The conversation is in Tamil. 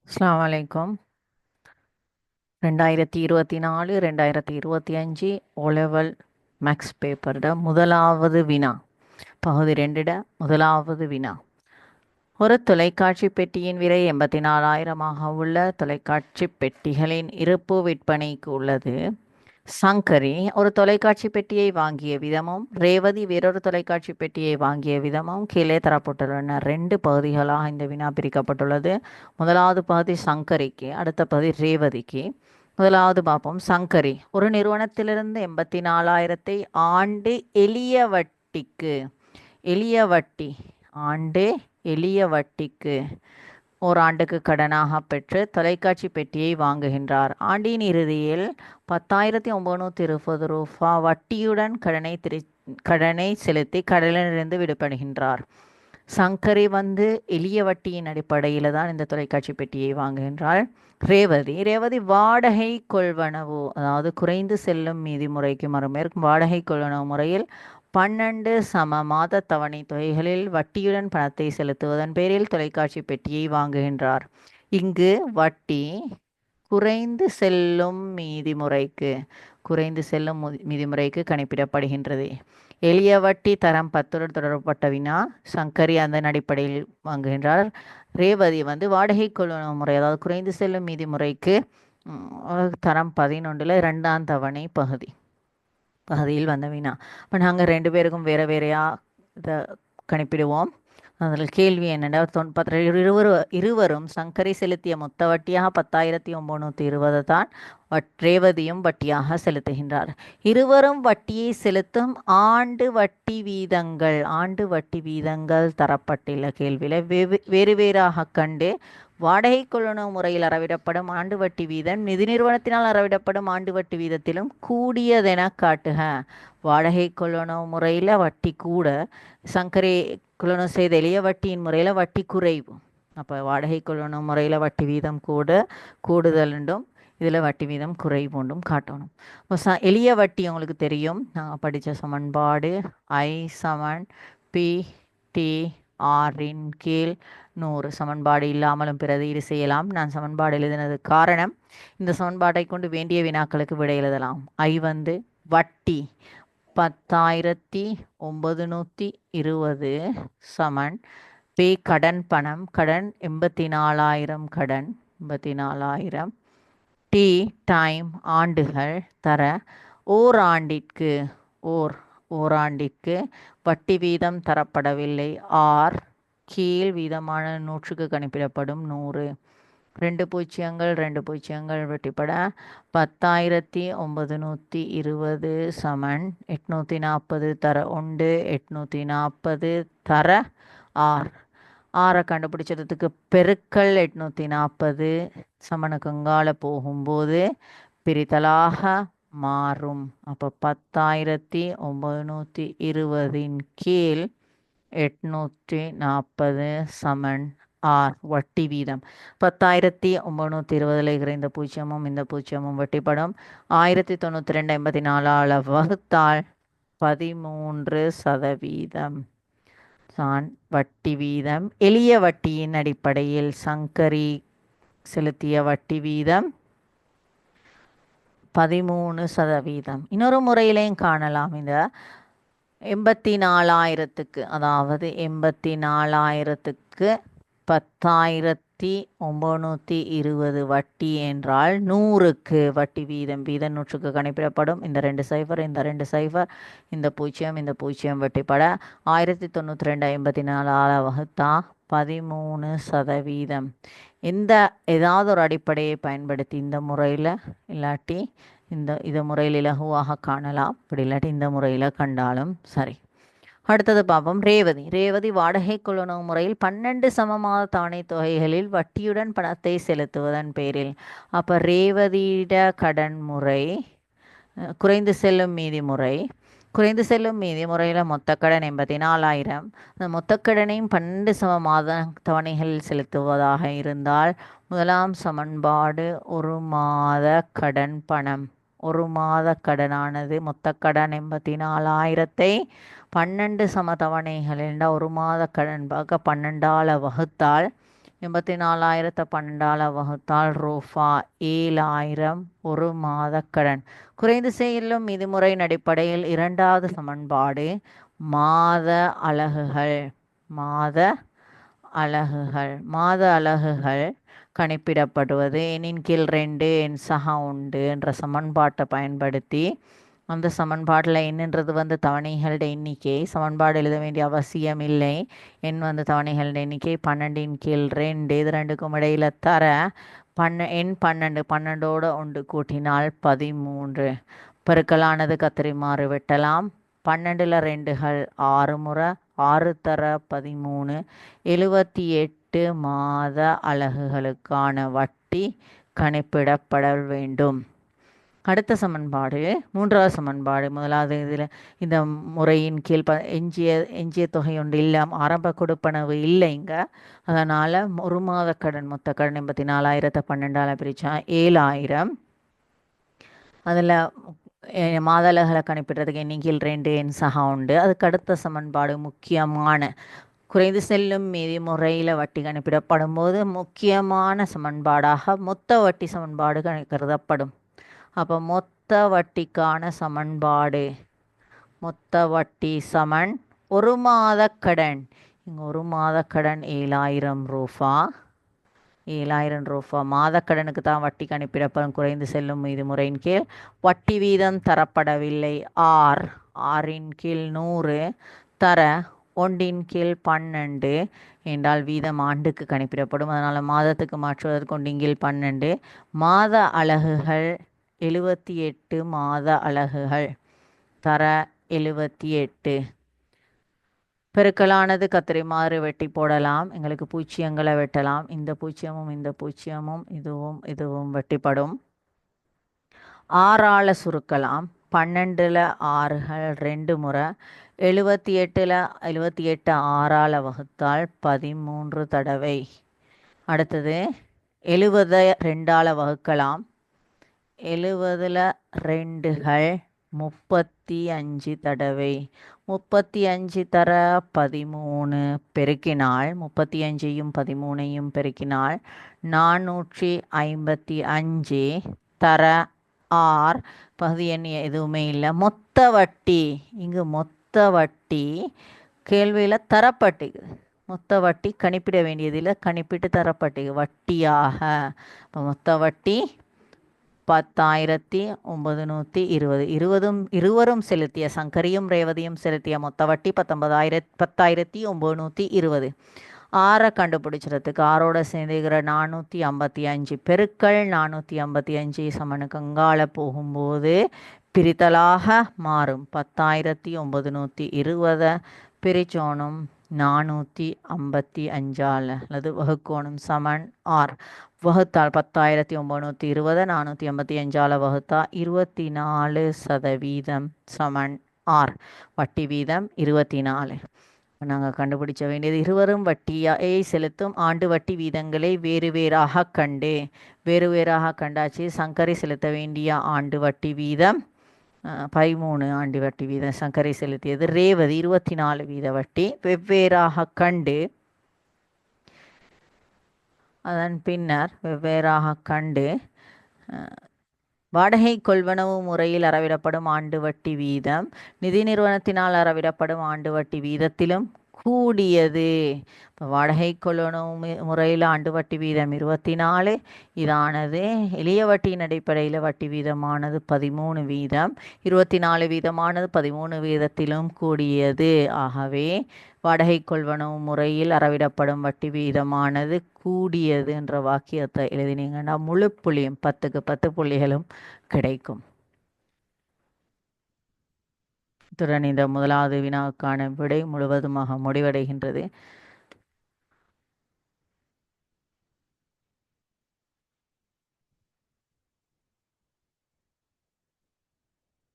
அஸ்ஸலாமு அலைக்கும். 2024 2025 ஓலெவல் மேக்ஸ் பேப்பர்ட முதலாவது வினா, பகுதி 2ட முதலாவது வினா. ஒரு தொலைக்காட்சி பெட்டியின் விலை 84,000 உள்ள தொலைக்காட்சி பெட்டிகளின் இருப்பு விற்பனைக்கு உள்ளது. சங்கரி ஒரு தொலைக்காட்சி பெட்டியை வாங்கிய விதமும் ரேவதி வேறொரு தொலைக்காட்சி பெட்டியை வாங்கிய விதமும் கீழே தரப்பட்டுள்ளன. 2 பகுதிகளாக இந்த வினா பிரிக்கப்பட்டுள்ளது. முதலாவது பகுதி சங்கரிக்கு, அடுத்த பகுதி ரேவதிக்கு. முதலாவது பார்ப்போம். சங்கரி ஒரு நிறுவனத்திலிருந்து 84,000 ஆண்டு எளிய வட்டிக்கு எளிய வட்டி ஆண்டு எளிய வட்டிக்கு ஓராண்டுக்கு கடனாக பெற்று தொலைக்காட்சி பெட்டியை வாங்குகின்றார். ஆண்டின் இறுதியில் 10,920 ரூபா வட்டியுடன் கடனை செலுத்தி கடனிலிருந்து விடுபடுகின்றார். சங்கரி எளிய வட்டியின் அடிப்படையில் தான் இந்த தொலைக்காட்சி பெட்டியை வாங்குகின்றாள். ரேவதி வாடகை கொள்வனவு, அதாவது குறைந்து செல்லும் மீதி முறைக்கு மறுமேற்கும் வாடகை கொள்வனவு முறையில் 12 சம மாத தவணை தொகைகளில் வட்டியுடன் பணத்தை செலுத்துவதன் பேரில் தொலைக்காட்சி பெட்டியை வாங்குகின்றார். இங்கு வட்டி குறைந்து செல்லும் மீதிமுறைக்கு கணிப்பிடப்படுகின்றது. எளிய வட்டி தரம் 10 தொடரப்பட்ட வினா. சங்கரி அதன் அடிப்படையில் வாங்குகின்றார். ரேவதி வாடகை கொள்வனவு முறை, அதாவது குறைந்து செல்லும் மீதி முறைக்கு தரம் 11 2ஆம் தவணை பகுதியில் வந்த வினா. இப்போ நாங்கள் 2 பேருக்கும் வேறையா இதை கணிப்பிடுவோம். அதில் கேள்வி என்னென்னா, இருவரும் சங்கரி செலுத்திய மொத்த வட்டியாக 10,920 தான் ரேவதியும் வட்டியாக செலுத்துகின்றார். இருவரும் வட்டியை செலுத்தும் ஆண்டு வட்டி வீதங்கள் தரப்பட்டுள்ள கேள்வியில் வேறு வேறாக கண்டு வாடகை கொள்வனவு முறையில் அறவிடப்படும் ஆண்டு வட்டி வீதம் நிதி நிறுவனத்தினால் அறவிடப்படும் ஆண்டு வட்டி வீதத்திலும் கூடியதென காட்டுக. வாடகை கொள்வனவு முறையில் வட்டி கூட, சங்கரி கொள்வனவு செய்த எளிய வட்டியின் முறையில் வட்டி குறைவு. அப்போ வாடகை கொள்வனவு முறையில் வட்டி வீதம் கூடுதலும், இதில் வட்டி வீதம் குறைவுண்டும் காட்டணும். இப்போ எளிய வட்டி உங்களுக்கு தெரியும், நாங்கள் படித்த சமன்பாடு I = PTR கீழ் 100. சமன்பாடு இல்லாமலும் பிரதியீடு செய்யலாம். நான் சமன்பாடு எழுதினது காரணம், இந்த சமன்பாட்டை கொண்டு வேண்டிய வினாக்களுக்கு விடை எழுதலாம். I வட்டி 10,920 சமன் பே கடன் பணம், கடன் 84,000 டி டைம் ஆண்டுகள் தர ஓராண்டிற்கு வட்டி வீதம் தரப்படவில்லை. ஆர் கீழ் வீதமான 100க்கு கணிப்பிடப்படும் 100. 2 பூஜ்ஜியங்கள் வெட்டிப்பட 10,920 சமன் 840 தர 1 840 தர ஆர். ஆரை கண்டுபிடிச்சதுக்கு பெருக்கல் 840 சமனுக்குங்கால போகும்போது பிரித்தலாக மாறும். அப்போ 10,920 கீழ் 840 சமன் ஆர் வட்டி வீதம். 10,920 இருக்கிற இந்த பூஜ்ஜியமும் வெட்டிப்படும். 1,902.84 வகுத்தால் 13% தான் வட்டி வீதம். எளிய வட்டியின் அடிப்படையில் சங்கரி செலுத்திய வட்டி வீதம் 13%. இன்னொரு முறையிலையும் காணலாம். இந்த 84,000க்கு, அதாவது 84,000க்கு 10,920 வட்டி என்றால் 100க்கு வட்டி வீதம் 100க்கு கணிப்பிடப்படும். இந்த 2 0 இந்த 0 வெட்டிப்பட 1,902.84 வகுத்தா 13%. ஏதாவது ஒரு அடிப்படையை பயன்படுத்தி இந்த முறையில் இல்லாட்டி இந்த முறையில் இலகுவாக காணலாம். இப்படி இல்லாட்டி இந்த முறையில் கண்டாலும் சரி. அடுத்தது பார்ப்போம். ரேவதி வாடகை கொள்வனவு முறையில் 12 சமமான தவணை தொகைகளில் வட்டியுடன் பணத்தை செலுத்துவதன் பேரில். அப்போ ரேவதியிட கடன் முறை குறைந்து செல்லும் மீதி முறையில் மொத்த கடன் 84,000. அந்த மொத்த கடனையும் 12 சம மாத தவணைகளில் செலுத்துவதாக இருந்தால் முதலாம் சமன்பாடு ஒரு மாத கடன் பணம். ஒரு மாத கடனானது மொத்த கடன் 84,000 12 சம தவணைகள் ஒரு மாத கடன் பார்க்க 12ஆல் வகுத்தால் 84,012 வகுத்தால் ரூபா 7,000 ஒரு மாத கடன். குறைந்து செல்லும் விதிமுறையின் அடிப்படையில் இரண்டாவது சமன்பாடு மாத அலகுகள் மாத அலகுகள் கணிப்பிடப்படுவது எண்ணின் கீழ் 2 எண் சக உண்டு என்ற சமன்பாட்டை பயன்படுத்தி அந்த சமன்பாட்டில் என்னன்றது தவணைகளோட எண்ணிக்கை சமன்பாடு எழுத வேண்டிய அவசியம் இல்லை. எண் தவணைகளோட எண்ணிக்கை 12 கீழ் 2 இது ரெண்டுக்கும் இடையில தர எண் 12ஓட ஒன்று கூட்டினால் 13. பெருக்கலானது கத்திரிமாறு வெட்டலாம். 12ல் 2கள் 6 முறை 6 தர 13 78 மாத அலகுகளுக்கான வட்டி கணிப்பிடப்பட வேண்டும். அடுத்த சமன்பாடு மூன்றாவது சமன்பாடு. முதலாவது இதில் இந்த முறையின் கீழ் எஞ்சிய தொகை ஒன்று இல்லை, ஆரம்ப கொடுப்பனவு இல்லைங்க. அதனால் ஒரு மாத கடன் மொத்த கடன் 84,000 பிரித்தா 7,000. அதில் மாத அலகுகளை கணிப்பிடுறதுக்கு எண்ணின் கீழ் 2 எண் சக உண்டு. அதுக்கு அடுத்த சமன்பாடு முக்கியமான குறைந்து செல்லும் மீதி முறையில் வட்டி கணிப்பிடப்படும் போது முக்கியமான சமன்பாடாக மொத்த வட்டி சமன்பாடு கருதப்படும். அப்போ மொத்த வட்டிக்கான சமன்பாடு மொத்த வட்டி சமன் ஒரு மாத கடன். இங்கே ஒரு மாத கடன் 7,000 ரூபா 7,000 ரூபா மாத கடனுக்கு தான் வட்டி கணிப்பிடப்படும் குறைந்து செல்லும் மீதி முறையின் கீழ். வட்டி வீதம் தரப்படவில்லை. ஆறின் கீழ் 100 தர 1 கீழ் 12 என்றால் வீதம் ஆண்டுக்கு கணிப்பிடப்படும். அதனால் மாதத்துக்கு மாற்றுவதற்கு 1 கீழ் 12. மாத அலகுகள் 78 மாத அலகுகள் தர 78. பெருக்கலானது கத்திரிமாறு வெட்டி போடலாம். எங்களுக்கு பூச்சியங்களை வெட்டலாம். இந்த பூச்சியமும் இதுவும் வெட்டிப்படும். 6ஆல் சுருக்கலாம். 12ல் 6கள் 2 முறை 78ல் 6ஆல் வகுத்தால் 13 தடவை. அடுத்தது 70 2ஆல் வகுக்கலாம். 70ல் 2கள் 35 தடவை. 35 தர 13 பெருக்கினால் 35ஐயும் 13ஐயும் பெருக்கினால் 455 தர பகுதி எண் எதுவுமே இல்லை. மொத்த வட்டி இங்கு மொத்த வட்டி கேள்வியில் தரப்பட்டுக்குது. மொத்த வட்டி கணிப்பிட வேண்டியதில் கணிப்பிட்டு தரப்பட்டு வட்டியாக. இப்போ மொத்த வட்டி 10,920. இருவரும் செலுத்திய சங்கரியும் ரேவதியும் செலுத்திய மொத்த வட்டி 10,920. 6 கண்டுபிடிச்சிடறதுக்கு 6ஓட சேர்ந்துக்கிற 455 பெருக்கள் 455 சமனுக்கு அங்கால போகும்போது பிரித்தலாக மாறும். 10,920 பிரிச்சோனும் 455 அல்லது வகுக்கோணும் சமன் 6. வகுத்தால் 10,920 455 வகுத்தா 24% சமன் 6. வட்டி வீதம் 24. நாங்கள் கண்டுபிடிச்ச வேண்டியது இருவரும் வட்டியை செலுத்தும் ஆண்டு வட்டி வீதங்களை வேறாக கண்டாச்சு. சங்கரி செலுத்த வேண்டிய ஆண்டு வட்டி வீதம் 13 ஆண்டு வட்டி வீதம் சங்கரை செலுத்தியது. ரேவதி 24 வீத வட்டி வெவ்வேறாக கண்டு அதன் பின்னர் வாடகை கொள்வனவு முறையில் அறவிடப்படும் ஆண்டு வட்டி வீதம் நிதி நிறுவனத்தினால் அறவிடப்படும் ஆண்டு வட்டி வீதத்திலும் கூடியது. இப்போ வாடகை கொள்வனவு முறையில் ஆண்டு வட்டி வீதம் 24. இதானது எளிய வட்டியின் அடிப்படையில் வட்டி வீதமானது 13 வீதம். 24 வீதமானது 13 வீதத்திலும் கூடியது. ஆகவே வாடகை கொள்வனவு முறையில் அறவிடப்படும் வட்டி வீதமானது கூடியது என்ற வாக்கியத்தை எழுதினீங்கன்னா முழு புள்ளியும் 10க்கு 10 புள்ளிகளும் கிடைக்கும். இத்துடன் இந்த முதலாவது வினாவுக்கான விடை முழுவதுமாக முடிவடைகின்றது.